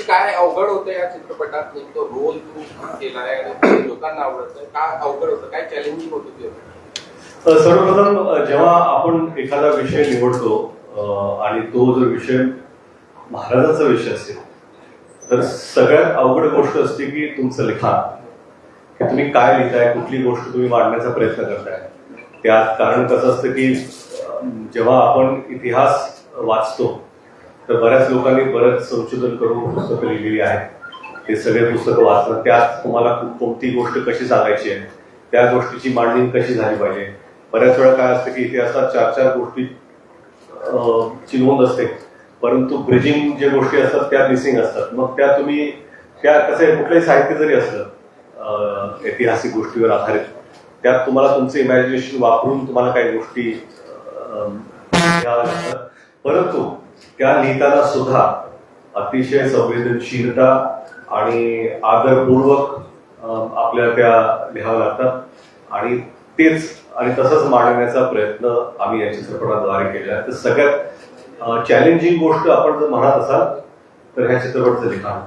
काय अवघड होतं या चित्रपटात? नेमकं रोल तू केलाय आणि लोकांना आवडतं, काय अवघड होतं, काय चॅलेंजिंग होतं ते? सर्वप्रथम जेव्हा आपण एखादा विषय निवडतो आणि तो जर विषय महाराजांचा विषय असेल तर सगळ्यात अवघड गोष्ट असते की तुमचं लिखाण, की तुम्ही काय लिहिताय, कुठली गोष्ट तुम्ही मांडण्याचा प्रयत्न करताय. त्यात कारण कसं असतं की जेव्हा आपण इतिहास वाचतो तर बऱ्याच लोकांनी बरंच संशोधन करून पुस्तकं लिहिलेली आहेत. ते सगळे पुस्तकं वाचणं, त्यात तुम्हाला कोणती गोष्ट कशी सांगायची आहे, त्या गोष्टीची मांडणी कशी झाली पाहिजे. बऱ्याच वेळा काय असतं की इतिहासात 4-4 गोष्टी ची नोंद असते, परंतु ब्रिजिंग जे गोष्टी असतात त्या मिसिंग असतात. मग त्या तुम्ही त्या कसं कुठलंही साहित्य जरी असलं ऐतिहासिक गोष्टीवर आधारित, त्यात तुम्हाला तुमचं इमॅजिनेशन वापरून तुम्हाला काही गोष्टी घ्याव्या लागतात. परंतु त्या लिहिताना सुद्धा अतिशय संवेदनशीलता आणि आदरपूर्वक आपल्याला त्या लिहाव्या लागतात आणि तेच आणि तसंच मांडण्याचा प्रयत्न आम्ही या चित्रपटाद्वारे केला आहे. तर सगळ्यात चॅलेंजिंग गोष्ट आपण जर म्हणत असाल तर ह्या चित्रपटाचं लिखाण.